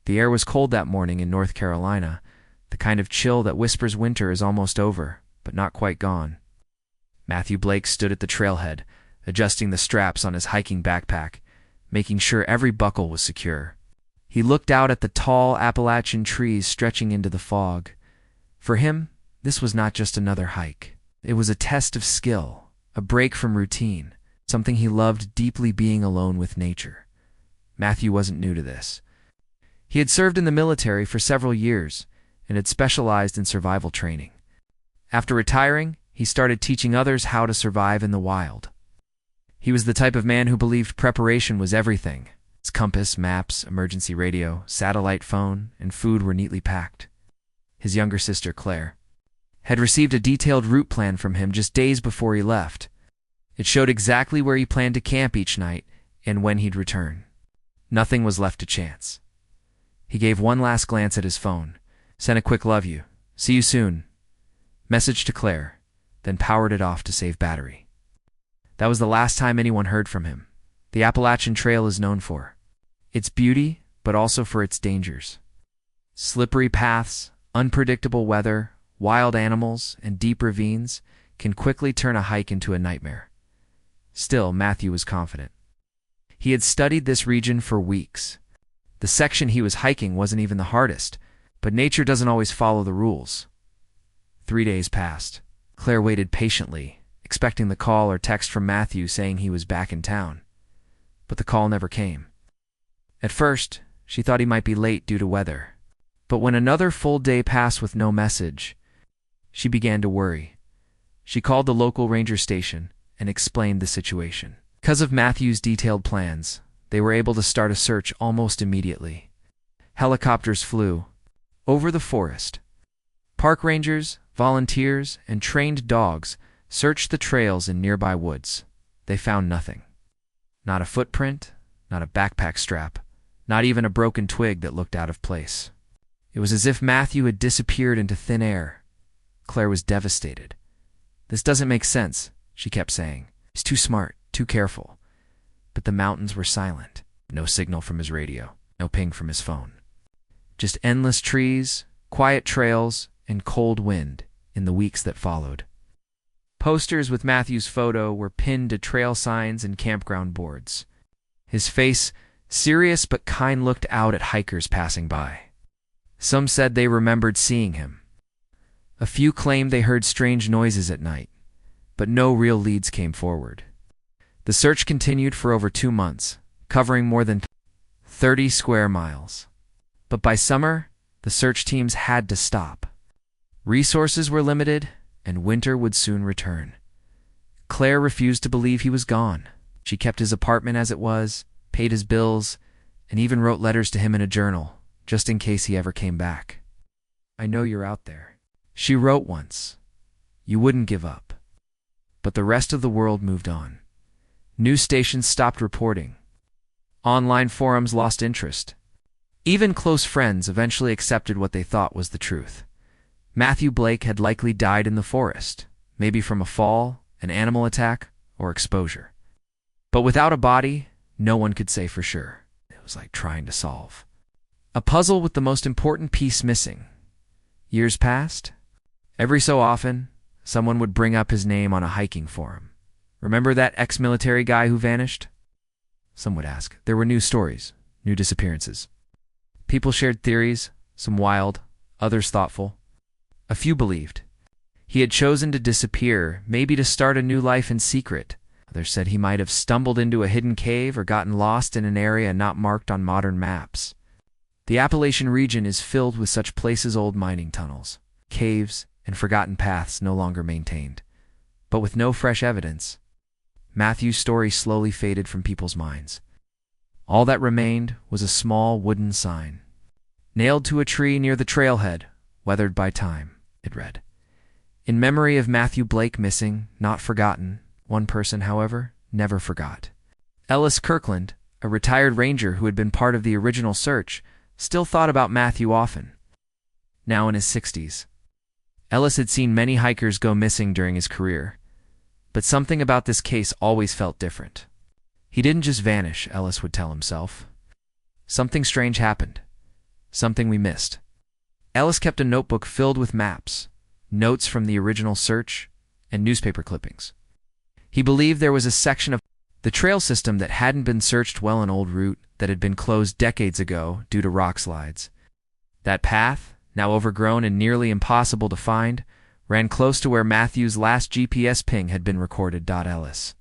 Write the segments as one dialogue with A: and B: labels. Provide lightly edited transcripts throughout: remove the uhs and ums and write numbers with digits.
A: The air was cold that morning in North Carolina, the kind of chill that whispers winter is almost over, but not quite gone. Matthew Blake stood at the trailhead, adjusting the straps on his hiking backpack, making sure every buckle was secure. He looked out at the tall Appalachian trees stretching into the fog. For him, this was not just another hike. It was a test of skill, a break from routine, something he loved deeply, being alone with nature. Matthew wasn't new to this. He had served in the military for several years and had specialized in survival training. After retiring, he started teaching others how to survive in the wild. He was the type of man who believed preparation was everything. His compass, maps, emergency radio, satellite phone, and food were neatly packed. His younger sister, Claire, had received a detailed route plan from him just days before he left. It showed exactly where he planned to camp each night and when he'd return. Nothing was left to chance. He gave one last glance at his phone, sent a quick "love you, see you soon" message to Claire, then powered it off to save battery. That was the last time anyone heard from him. The Appalachian Trail is known for its beauty, but also for its dangers. Slippery paths, unpredictable weather, wild animals, and deep ravines can quickly turn a hike into a nightmare. Still, Matthew was confident. He had studied this region for weeks. The section he was hiking wasn't even the hardest, but nature doesn't always follow the rules. 3 days passed. Claire waited patiently, expecting the call or text from Matthew saying he was back in town. But the call never came. At first, she thought he might be late due to weather. But when another full day passed with no message, she began to worry. She called the local ranger station and explained the situation. Because of Matthew's detailed plans, they were able to start a search almost immediately. Helicopters flew over the forest. Park rangers, volunteers, and trained dogs searched the trails in nearby woods. They found nothing. Not a footprint, not a backpack strap, not even a broken twig that looked out of place. It was as if Matthew had disappeared into thin air. Claire was devastated. "This doesn't make sense," she kept saying. "He's too smart, too careful." But the mountains were silent. No signal from his radio, no ping from his phone. Just endless trees, quiet trails, and cold wind in the weeks that followed. Posters with Matthew's photo were pinned to trail signs and campground boards. His face, serious but kind, looked out at hikers passing by. Some said they remembered seeing him. A few claimed they heard strange noises at night, but no real leads came forward. The search continued for over 2 months, covering more than 30 square miles. But by summer, the search teams had to stop. Resources were limited, and winter would soon return. Claire refused to believe he was gone. She kept his apartment as it was, paid his bills, and even wrote letters to him in a journal, just in case he ever came back. "I know you're out there," she wrote once. "You wouldn't give up." But the rest of the world moved on. News stations stopped reporting. Online forums lost interest. Even close friends eventually accepted what they thought was the truth. Matthew Blake had likely died in the forest, maybe from a fall, an animal attack, or exposure. But without a body, no one could say for sure. It was like trying to solve a puzzle with the most important piece missing. Years passed. Every so often, someone would bring up his name on a hiking forum. "Remember that ex-military guy who vanished?" Some would ask. There were new stories, new disappearances. People shared theories, some wild, others thoughtful. A few believed he had chosen to disappear, maybe to start a new life in secret. Others said he might have stumbled into a hidden cave or gotten lost in an area not marked on modern maps. The Appalachian region is filled with such places: old mining tunnels, caves, and forgotten paths no longer maintained. But with no fresh evidence, Matthew's story slowly faded from people's minds. All that remained was a small wooden sign, nailed to a tree near the trailhead, weathered by time. It read, "In memory of Matthew Blake, missing, not forgotten." One person, however, never forgot. Ellis Kirkland, a retired ranger who had been part of the original search, still thought about Matthew often. Now in his 60s, Ellis had seen many hikers go missing during his career, but something about this case always felt different. He didn't just vanish, Ellis would tell himself. Something strange happened. Something we missed. Ellis kept a notebook filled with maps, notes from the original search, and newspaper clippings. He believed there was a section of the trail system that hadn't been searched well, an old route that had been closed decades ago due to rock slides. That path, now overgrown and nearly impossible to find, ran close to where Matthew's last GPS ping had been recorded. Ellis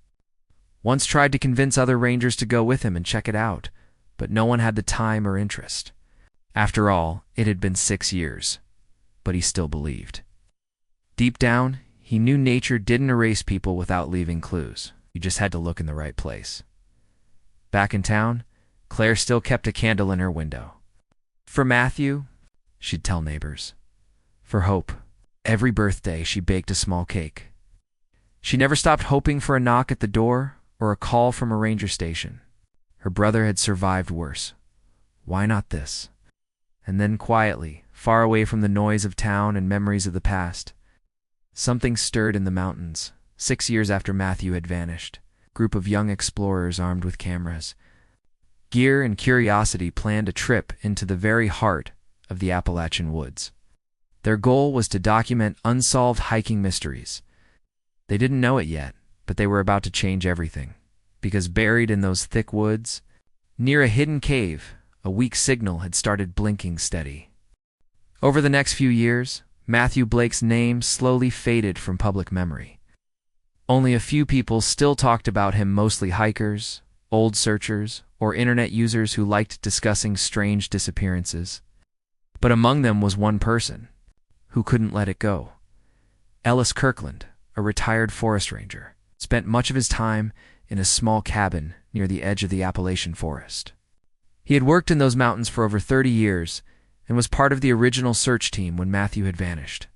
A: once tried to convince other rangers to go with him and check it out, but no one had the time or interest. After all, it had been 6 years, but he still believed. Deep down, he knew nature didn't erase people without leaving clues. You just had to look in the right place. Back in town, Claire still kept a candle in her window. For Matthew, she'd tell neighbors. For Hope, every birthday she baked a small cake. She never stopped hoping for a knock at the door or a call from a ranger station. Her brother had survived worse. Why not this? And then quietly, far away from the noise of town and memories of the past, something stirred in the mountains. 6 years after Matthew had vanished, a group of young explorers armed with cameras, gear, and curiosity planned a trip into the very heart of the Appalachian woods. Their goal was to document unsolved hiking mysteries. They didn't know it yet, but they were about to change everything, because buried in those thick woods, near a hidden cave, a weak signal had started blinking steady. Over the next few years, Matthew Blake's name slowly faded from public memory. Only a few people still talked about him, mostly hikers, old searchers, or internet users who liked discussing strange disappearances. But among them was one person who couldn't let it go. Ellis Kirkland, a retired forest ranger, spent much of his time in a small cabin near the edge of the Appalachian forest. He had worked in those mountains for over 30 years and was part of the original search team when Matthew had vanished.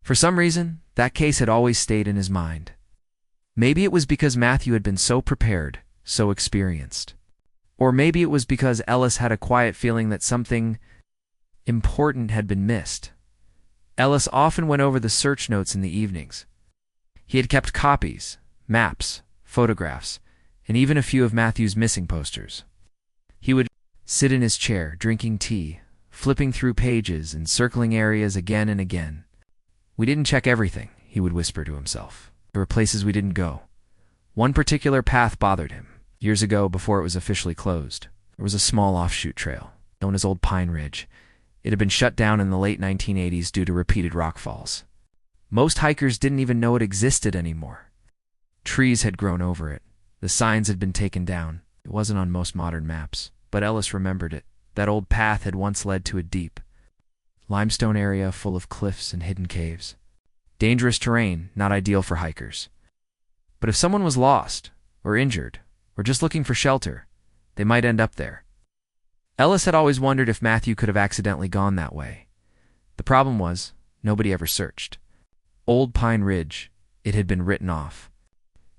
A: For some reason, that case had always stayed in his mind. Maybe it was because Matthew had been so prepared, so experienced. Or maybe it was because Ellis had a quiet feeling that something important had been missed. Ellis often went over the search notes in the evenings. He had kept copies, maps, photographs, and even a few of Matthew's missing posters. He would sit in his chair, drinking tea, flipping through pages and circling areas again and again. "We didn't check everything," he would whisper to himself. "There were places we didn't go." One particular path bothered him. Years ago, before it was officially closed, there was a small offshoot trail, known as Old Pine Ridge. It had been shut down in the late 1980s due to repeated rockfalls. Most hikers didn't even know it existed anymore. Trees had grown over it. The signs had been taken down. It wasn't on most modern maps, but Ellis remembered it. That old path had once led to a deep limestone area full of cliffs and hidden caves. Dangerous terrain, not ideal for hikers. But if someone was lost, or injured, or just looking for shelter, they might end up there. Ellis had always wondered if Matthew could have accidentally gone that way. The problem was, nobody ever searched. Old Pine Ridge, it had been written off.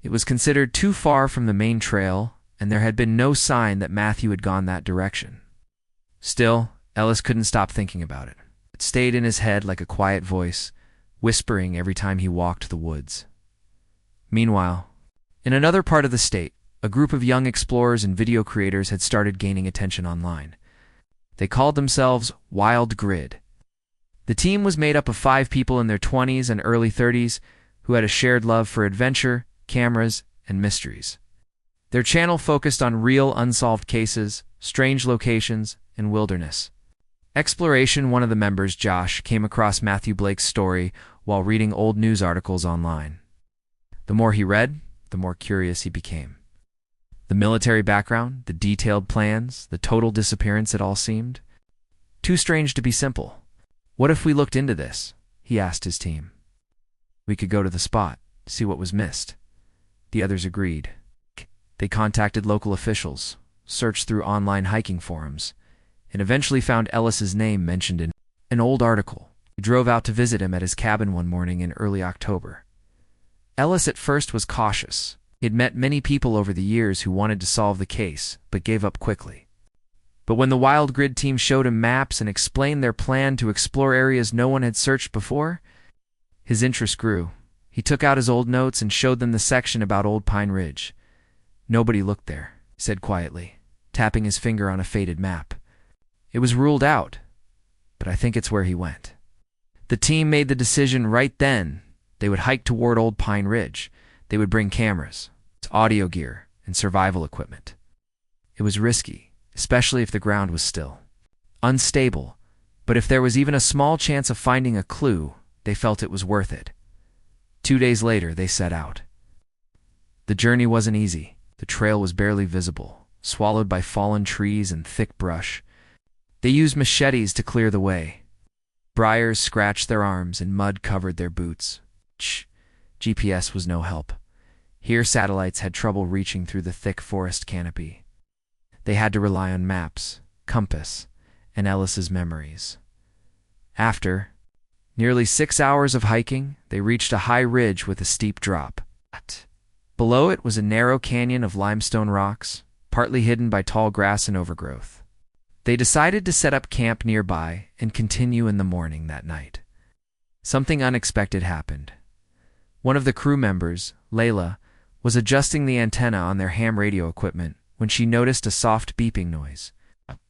A: It was considered too far from the main trail, and there had been no sign that Matthew had gone that direction. Still, Ellis couldn't stop thinking about it. It stayed in his head like a quiet voice, whispering every time he walked the woods. Meanwhile, in another part of the state, a group of young explorers and video creators had started gaining attention online. They called themselves Wild Grid. The team was made up of 5 people in their 20s and early 30s who had a shared love for adventure, cameras, and mysteries. Their channel focused on real unsolved cases, strange locations, and wilderness exploration. One of the members, Josh, came across Matthew Blake's story while reading old news articles online. The more he read, the more curious he became. The military background, the detailed plans, the total disappearance, it all seemed too strange to be simple. "What if we looked into this?" he asked his team. "We could go to the spot, see what was missed." The others agreed. They contacted local officials, searched through online hiking forums, and eventually found Ellis's name mentioned in an old article. He drove out to visit him at his cabin one morning in early October. Ellis at first was cautious. He had met many people over the years who wanted to solve the case, but gave up quickly. But when the Wild Grid team showed him maps and explained their plan to explore areas no one had searched before, his interest grew. He took out his old notes and showed them the section about Old Pine Ridge. "Nobody looked there," he said quietly, tapping his finger on a faded map. "It was ruled out. but I think it's where he went. The team made the decision right then. They would hike toward Old Pine Ridge. They would bring cameras, audio gear, and survival equipment. It was risky, especially if the ground was still. Unstable, but if there was even a small chance of finding a clue, they felt it was worth it. 2 days later, they set out. The journey wasn't easy. The trail was barely visible, swallowed by fallen trees and thick brush. They used machetes to clear the way. Briars scratched their arms and mud covered their boots. GPS was no help. Here satellites had trouble reaching through the thick forest canopy. They had to rely on maps, compass, and Ellis's memories. After nearly 6 hours of hiking, they reached a high ridge with a steep drop. Below it was a narrow canyon of limestone rocks, partly hidden by tall grass and overgrowth. They decided to set up camp nearby and continue in the morning that night. Something unexpected happened. One of the crew members, Layla, was adjusting the antenna on their ham radio equipment when she noticed a soft beeping noise.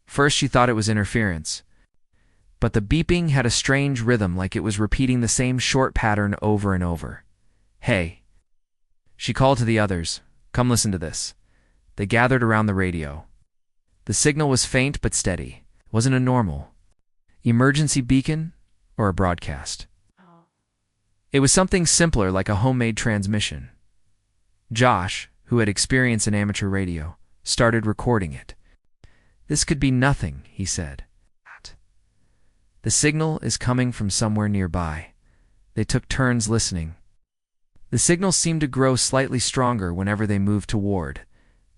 A: First she thought it was interference, but the beeping had a strange rhythm, like it was repeating the same short pattern over and over. "Hey," she called to the others, "come listen to this." They gathered around the radio. The signal was faint but steady. It wasn't a normal emergency beacon or a broadcast. It was something simpler, like a homemade transmission. Josh, who had experience in amateur radio, started recording it. "This could be nothing," he said. "The signal is coming from somewhere nearby." They took turns listening. The signal seemed to grow slightly stronger whenever they moved toward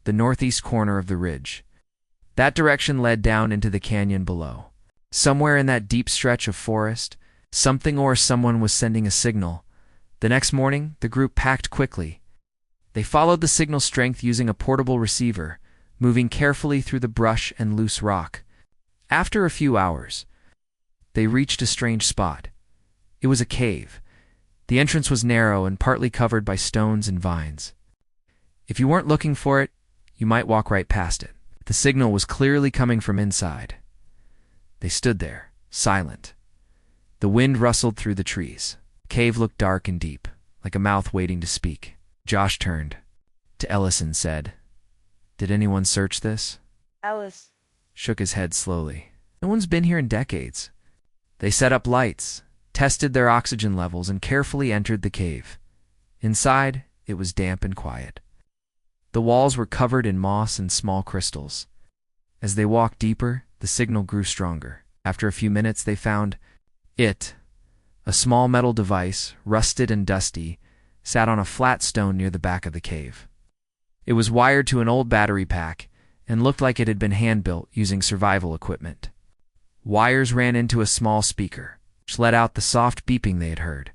A: the northeast corner of the ridge. That direction led down into the canyon below. Somewhere in that deep stretch of forest, something or someone was sending a signal. The next morning, the group packed quickly. They followed the signal strength using a portable receiver, moving carefully through the brush and loose rock. After a few hours, they reached a strange spot. It was a cave. The entrance was narrow and partly covered by stones and vines. If you weren't looking for it, you might walk right past it. The signal was clearly coming from inside. They stood there, silent. The wind rustled through the trees. The cave looked dark and deep, like a mouth waiting to speak. Josh turned to Ellis and said, "Did anyone search this?"
B: Ellis
A: shook his head slowly. "No one's been here in decades." They set up lights, tested their oxygen levels, and carefully entered the cave. Inside, it was damp and quiet. The walls were covered in moss and small crystals. As they walked deeper, the signal grew stronger. After a few minutes, they found it. A small metal device, rusted and dusty, sat on a flat stone near the back of the cave. It was wired to an old battery pack and looked like it had been hand-built using survival equipment. Wires ran into a small speaker, which let out the soft beeping they had heard.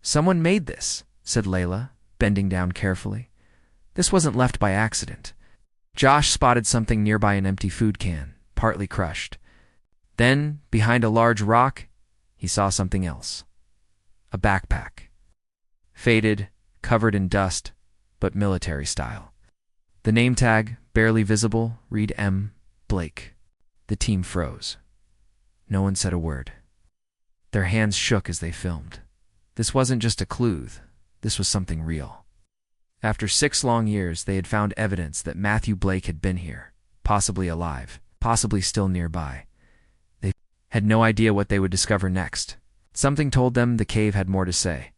A: "Someone made this," said Layla, bending down carefully. "This wasn't left by accident." Josh spotted something nearby, an empty food can, partly crushed. Then, behind a large rock, he saw something else. A backpack. Faded, covered in dust, but military style. The name tag, barely visible, read M. Blake. The team froze. No one said a word. Their hands shook as they filmed. This wasn't just a clue. This was something real. After 6 long years, they had found evidence that Matthew Blake had been here, possibly alive, possibly still nearby. They had no idea what they would discover next. Something told them the cave had more to say.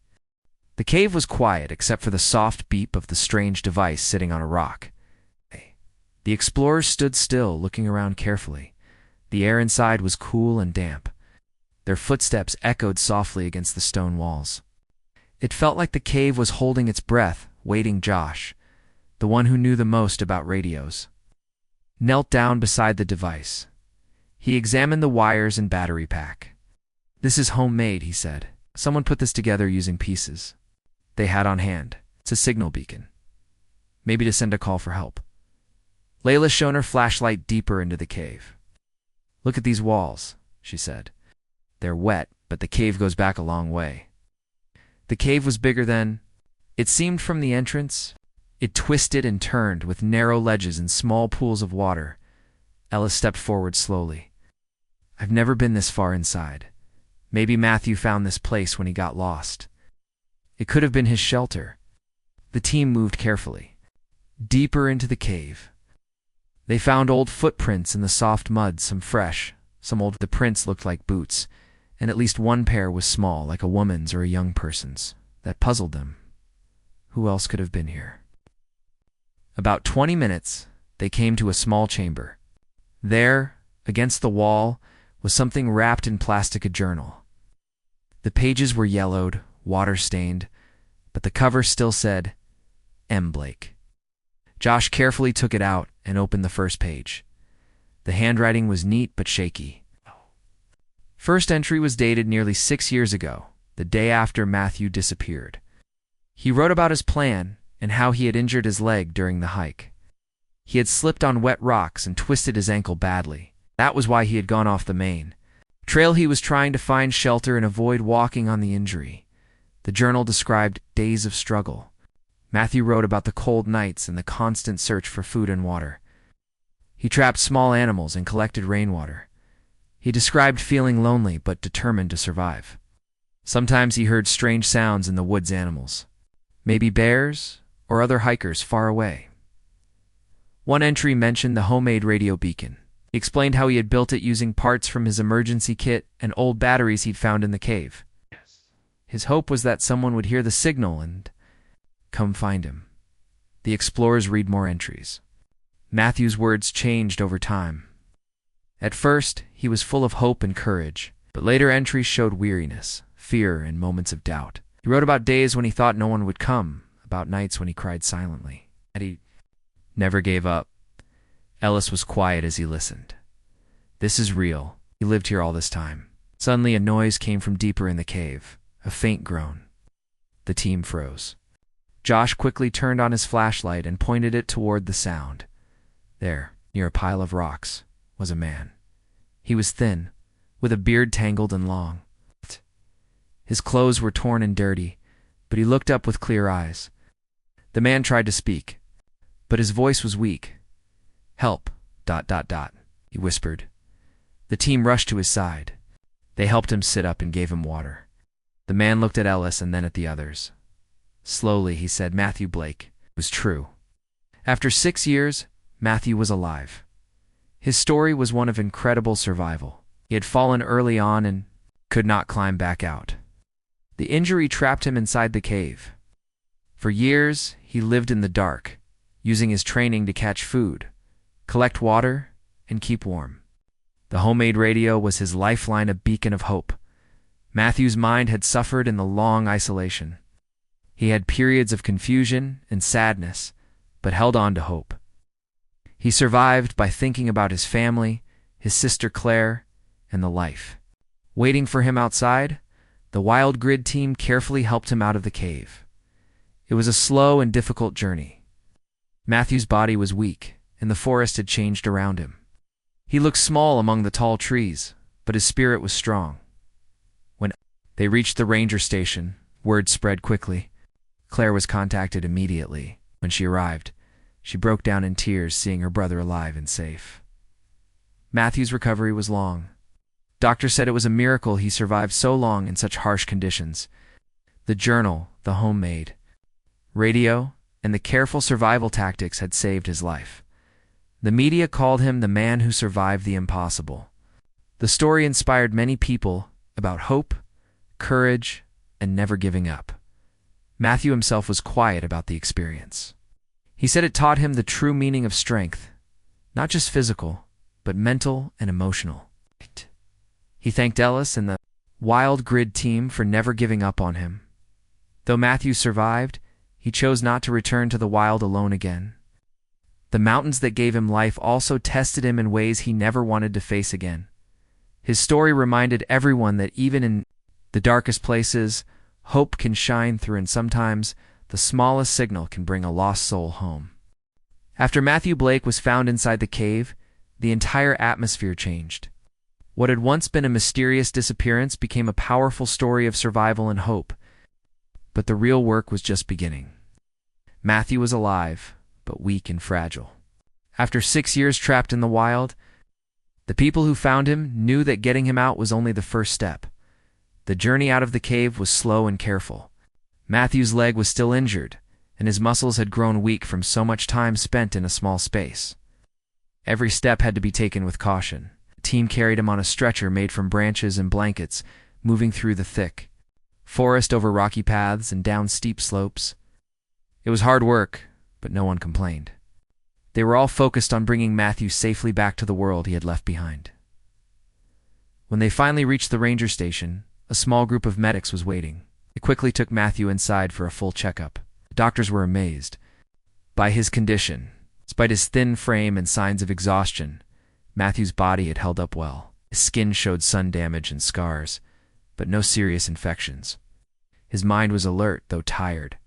A: The cave was quiet except for the soft beep of the strange device sitting on a rock. The explorers stood still, looking around carefully. The air inside was cool and damp. Their footsteps echoed softly against the stone walls. It felt like the cave was holding its breath, waiting. Josh, the one who knew the most about radios, knelt down beside the device. He examined the wires and battery pack. "This is homemade," he said. "Someone put this together using pieces they had on hand. It's a signal beacon. Maybe to send a call for help." Layla shone her flashlight deeper into the cave. "Look at these walls," she said. "They're wet, but the cave goes back a long way." The cave was bigger than it seemed from the entrance. It twisted and turned with narrow ledges and small pools of water. Ellis stepped forward slowly. I've never been this far inside. Maybe Matthew found this place when he got lost. It could have been his shelter. The team moved carefully, deeper into the cave. They found old footprints in the soft mud, some fresh, some old. The prints looked like boots, and at least one pair was small, like a woman's or a young person's. That puzzled them. Who else could have been here? About 20 minutes, they came to a small chamber. There, against the wall, was something wrapped in plastic, a journal. The pages were yellowed, water-stained, but the cover still said, M. Blake. Josh carefully took it out and opened the first page. The handwriting was neat but shaky. First entry was dated nearly 6 years ago, the day after Matthew disappeared. He wrote about his plan and how he had injured his leg during the hike. He had slipped on wet rocks and twisted his ankle badly. That was why he had gone off the main trail. He was trying to find shelter and avoid walking on the injury. The journal described days of struggle. Matthew wrote about the cold nights and the constant search for food and water. He trapped small animals and collected rainwater. He described feeling lonely but determined to survive. Sometimes he heard strange sounds in the woods, animals, maybe bears or other hikers far away. One entry mentioned the homemade radio beacon. He explained how he had built it using parts from his emergency kit and old batteries he'd found in the cave. His hope was that someone would hear the signal and come find him. The explorers read more entries. Matthew's words changed over time. At first, he was full of hope and courage, but later entries showed weariness, fear, and moments of doubt. He wrote about days when he thought no one would come, about nights when he cried silently. And he never gave up. Ellis was quiet as he listened. This is real. He lived here all this time. Suddenly a noise came from deeper in the cave, a faint groan. The team froze. Josh quickly turned on his flashlight and pointed it toward the sound. There, near a pile of rocks, was a man. He was thin, with a beard tangled and long. His clothes were torn and dirty, but he looked up with clear eyes. The man tried to speak, but his voice was weak. Help, ... he whispered. The team rushed to his side. They helped him sit up and gave him water. The man looked at Ellis and then at the others. Slowly, he said, Matthew Blake. It was true. After 6 years, Matthew was alive. His story was one of incredible survival. He had fallen early on and could not climb back out. The injury trapped him inside the cave. For years, he lived in the dark, using his training to catch food, collect water, and keep warm. The homemade radio was his lifeline, a beacon of hope. Matthew's mind had suffered in the long isolation. He had periods of confusion and sadness, but held on to hope. He survived by thinking about his family, his sister Claire, and the life waiting for him outside. The Wild Grid team carefully helped him out of the cave. It was a slow and difficult journey. Matthew's body was weak, and the forest had changed around him. He looked small among the tall trees, but his spirit was strong. When they reached the ranger station, word spread quickly. Claire was contacted immediately. When she arrived, she broke down in tears seeing her brother alive and safe. Matthew's recovery was long. Doctor said it was a miracle he survived so long in such harsh conditions. The journal, the homemade radio, and the careful survival tactics had saved his life. The media called him the man who survived the impossible. The story inspired many people about hope, courage, and never giving up. Matthew himself was quiet about the experience. He said it taught him the true meaning of strength, not just physical, but mental and emotional. He thanked Ellis and the Wild Grid team for never giving up on him. Though Matthew survived, he chose not to return to the wild alone again. The mountains that gave him life also tested him in ways he never wanted to face again. His story reminded everyone that even in the darkest places, hope can shine through, and sometimes the smallest signal can bring a lost soul home. After Matthew Blake was found inside the cave, the entire atmosphere changed. What had once been a mysterious disappearance became a powerful story of survival and hope. But the real work was just beginning. Matthew was alive, but weak and fragile. After 6 years trapped in the wild, The people who found him knew that getting him out was only the first step. The journey out of the cave was slow and careful. Matthew's leg was still injured, and his muscles had grown weak from so much time spent in a small space. Every step had to be taken with caution. The team carried him on a stretcher made from branches and blankets, moving through the thick forest, over rocky paths, and down steep slopes. It was hard work, but no one complained. They were all focused on bringing Matthew safely back to the world he had left behind. When they finally reached the ranger station, a small group of medics was waiting. They quickly took Matthew inside for a full checkup. The doctors were amazed by his condition. Despite his thin frame and signs of exhaustion, Matthew's body had held up well. His skin showed sun damage and scars, but no serious infections. His mind was alert, though tired.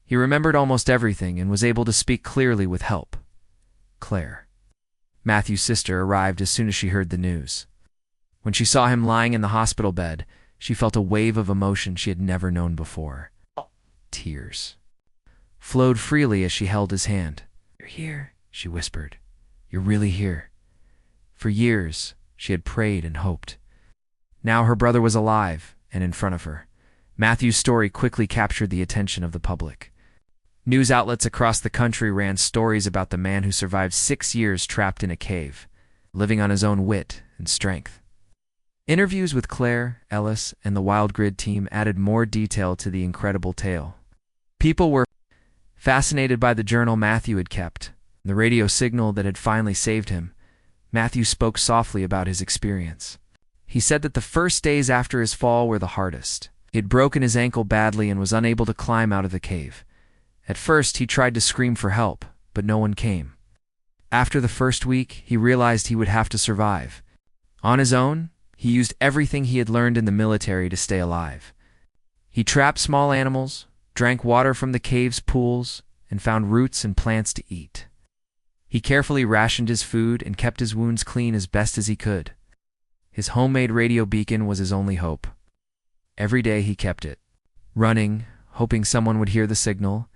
A: He remembered almost everything and was able to speak clearly with help. Claire, Matthew's sister, arrived as soon as she heard the news. When she saw him lying in the hospital bed, she felt a wave of emotion she had never known before. Tears flowed freely as she held his hand. "You're here," she whispered. "You're really here." For years, she had prayed and hoped. Now her brother was alive and in front of her. Matthew's story quickly captured the attention of the public. News outlets across the country ran stories about the man who survived 6 years trapped in a cave, living on his own wit and strength. Interviews with Claire, Ellis, and the Wild Grid team added more detail to the incredible tale. People were fascinated by the journal Matthew had kept, the radio signal that had finally saved him. Matthew spoke softly about his experience. He said that the first days after his fall were the hardest. He had broken his ankle badly and was unable to climb out of the cave. At first, he tried to scream for help, but no one came. After the first week, he realized he would have to survive. On his own, he used everything he had learned in the military to stay alive. He trapped small animals, drank water from the cave's pools, and found roots and plants to eat. He carefully rationed his food and kept his wounds clean as best as he could. His homemade radio beacon was his only hope. Every day he kept it, running, hoping someone would hear the signal.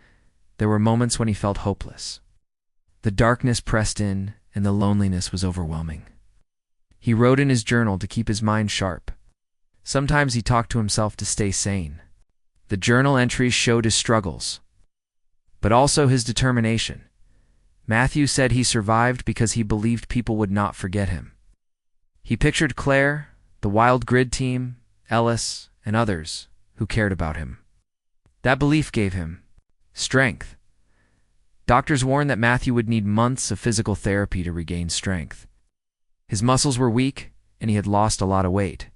A: There were moments when he felt hopeless. The darkness pressed in, and the loneliness was overwhelming. He wrote in his journal to keep his mind sharp. Sometimes he talked to himself to stay sane. The journal entries showed his struggles, but also his determination. Matthew said he survived because he believed people would not forget him. He pictured Claire, the Wild Grid team, Ellis, and others who cared about him. That belief gave him strength. Doctors warned that Matthew would need months of physical therapy to regain strength. His muscles were weak, and he had lost a lot of weight.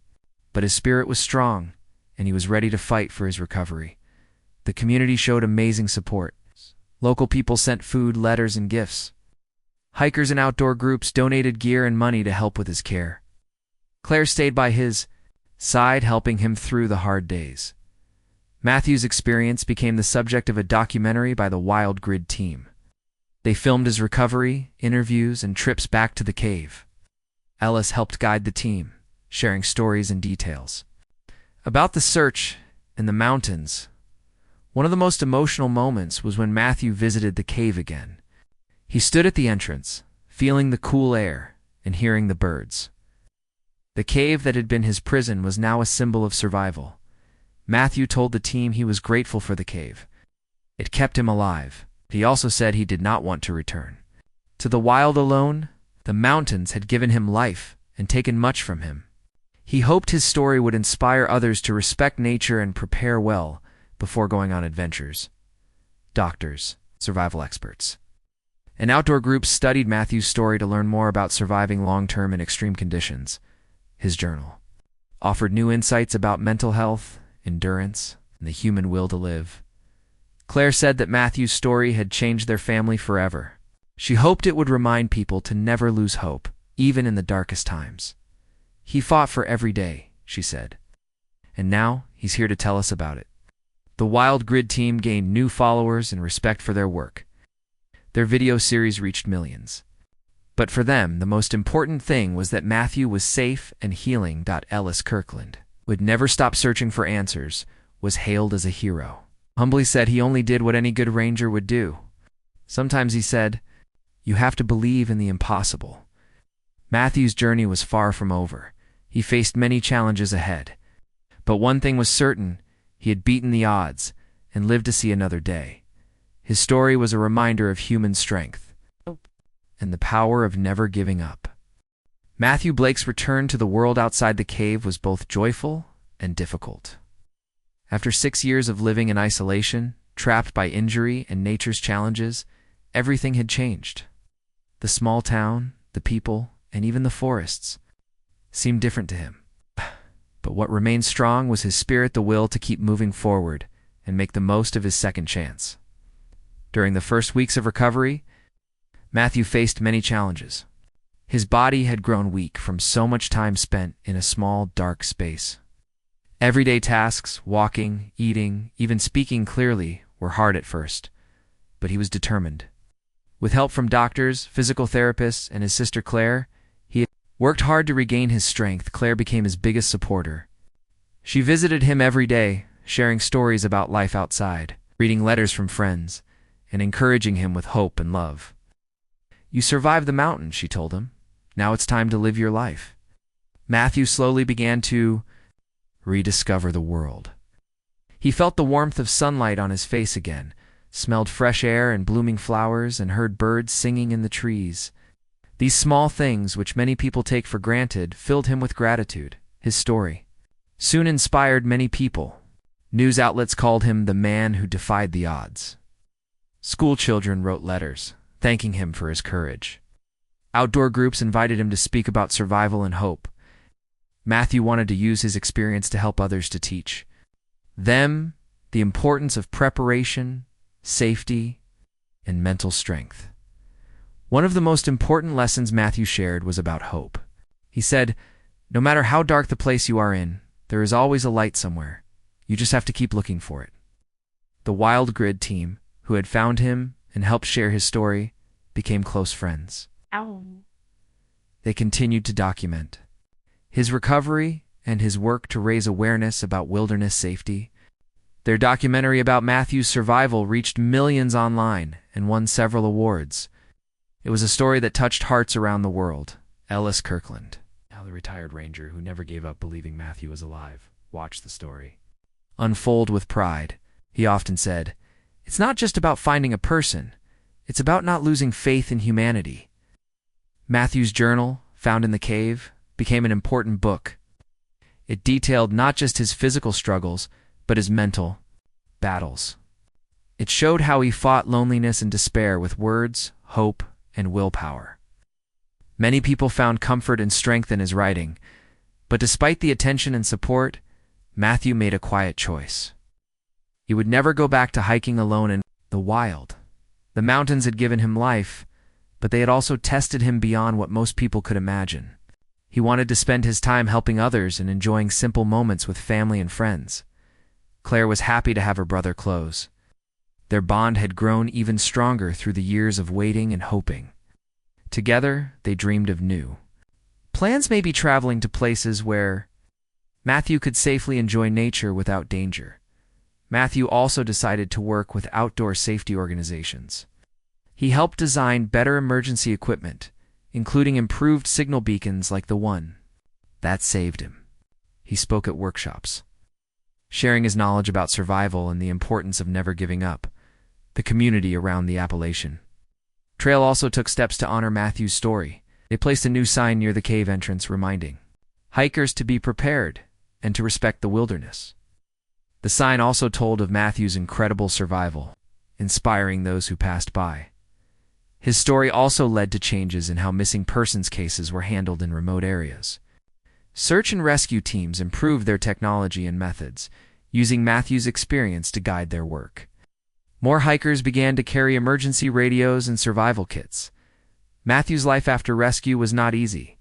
A: But his spirit was strong, and he was ready to fight for his recovery. The community showed amazing support. Local people sent food, letters, and gifts. Hikers and outdoor groups donated gear and money to help with his care. Claire stayed by his side, helping him through the hard days. Matthew's experience became the subject of a documentary by the Wild Grid team. They filmed his recovery, interviews, and trips back to the cave. Ellis helped guide the team, sharing stories and details about the search in the mountains. One of the most emotional moments was when Matthew visited the cave again. He stood at the entrance, feeling the cool air and hearing the birds. The cave that had been his prison was now a symbol of survival. Matthew told the team he was grateful for the cave. It kept him alive. He also said he did not want to return to the wild alone. The mountains had given him life and taken much from him. He hoped his story would inspire others to respect nature and prepare well before going on adventures. Doctors, survival experts, and outdoor groups studied Matthew's story to learn more about surviving long-term in extreme conditions. His journal offered new insights about mental health, endurance, and the human will to live. Claire said that Matthew's story had changed their family forever. She hoped it would remind people to never lose hope, even in the darkest times. He fought for every day, she said, and now he's here to tell us about it. The Wild Grid team gained new followers and respect for their work. Their video series reached millions. But for them, the most important thing was that Matthew was safe and healing. Ellis Kirkland would never stop searching for answers, was hailed as a hero. Humbly said he only did what any good ranger would do. Sometimes he said, "You have to believe in the impossible." Matthew's journey was far from over. He faced many challenges ahead. But one thing was certain: he had beaten the odds and lived to see another day. His story was a reminder of human strength and the power of never giving up. Matthew Blake's return to the world outside the cave was both joyful and difficult. After 6 years of living in isolation, trapped by injury and nature's challenges, everything had changed. The small town, the people, and even the forests seemed different to him. But what remained strong was his spirit, the will to keep moving forward and make the most of his second chance. During the first weeks of recovery, Matthew faced many challenges. His body had grown weak from so much time spent in a small, dark space. Everyday tasks, walking, eating, even speaking clearly, were hard at first, but he was determined. With help from doctors, physical therapists, and his sister Claire, he worked hard to regain his strength. Claire became his biggest supporter. She visited him every day, sharing stories about life outside, reading letters from friends, and encouraging him with hope and love. "You survived the mountain," she told him. "Now it's time to live your life." Matthew slowly began to rediscover the world. He felt the warmth of sunlight on his face again, smelled fresh air and blooming flowers, and heard birds singing in the trees. These small things, which many people take for granted, filled him with gratitude. His story soon inspired many people. News outlets called him the man who defied the odds. School children wrote letters, thanking him for his courage. Outdoor groups invited him to speak about survival and hope. Matthew wanted to use his experience to help others, to teach them the importance of preparation, safety, and mental strength. One of the most important lessons Matthew shared was about hope. He said, "No matter how dark the place you are in, there is always a light somewhere. You just have to keep looking for it." The Wild Grid team, who had found him and helped share his story, became close friends. They continued to document his recovery and his work to raise awareness about wilderness safety. Their documentary about Matthew's survival reached millions online and won several awards. It was a story that touched hearts around the world. Ellis Kirkland, now the retired ranger who never gave up believing Matthew was alive, watched the story unfold with pride. He often said, "It's not just about finding a person. It's about not losing faith in humanity." Matthew's journal, found in the cave, became an important book. It detailed not just his physical struggles, but his mental battles. It showed how he fought loneliness and despair with words, hope, and willpower. Many people found comfort and strength in his writing, but despite the attention and support, Matthew made a quiet choice. He would never go back to hiking alone in the wild. The mountains had given him life, but they had also tested him beyond what most people could imagine. He wanted to spend his time helping others and enjoying simple moments with family and friends. Claire was happy to have her brother close. Their bond had grown even stronger through the years of waiting and hoping. Together, they dreamed of new plans, maybe traveling to places where Matthew could safely enjoy nature without danger. Matthew also decided to work with outdoor safety organizations. He helped design better emergency equipment, including improved signal beacons like the one that saved him. He spoke at workshops, sharing his knowledge about survival and the importance of never giving up. The community around the Appalachian Trail also took steps to honor Matthew's story. They placed a new sign near the cave entrance reminding hikers to be prepared and to respect the wilderness. The sign also told of Matthew's incredible survival, inspiring those who passed by. His story also led to changes in how missing persons cases were handled in remote areas. Search and rescue teams improved their technology and methods, using Matthew's experience to guide their work. More hikers began to carry emergency radios and survival kits. Matthew's life after rescue was not easy,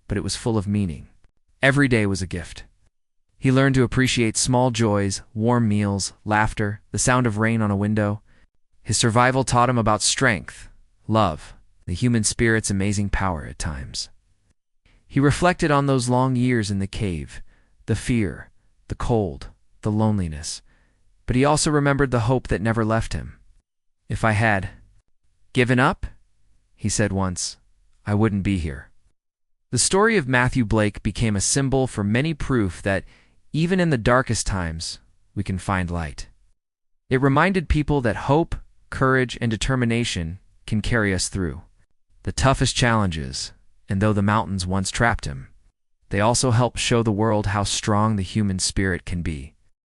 A: but it was full of meaning. Every day was a gift. He learned to appreciate small joys, warm meals, laughter, the sound of rain on a window. His survival taught him about strength, love, the human spirit's amazing power at times. He reflected on those long years in the cave, the fear, the cold, the loneliness, but he also remembered the hope that never left him. "If I had given up," he said once, "I wouldn't be here." The story of Matthew Blake became a symbol for many proof that, even in the darkest times, we can find light. It reminded people that hope, courage, and determination can carry us through the toughest challenges, and though the mountains once trapped him, they also help show the world how strong the human spirit can be.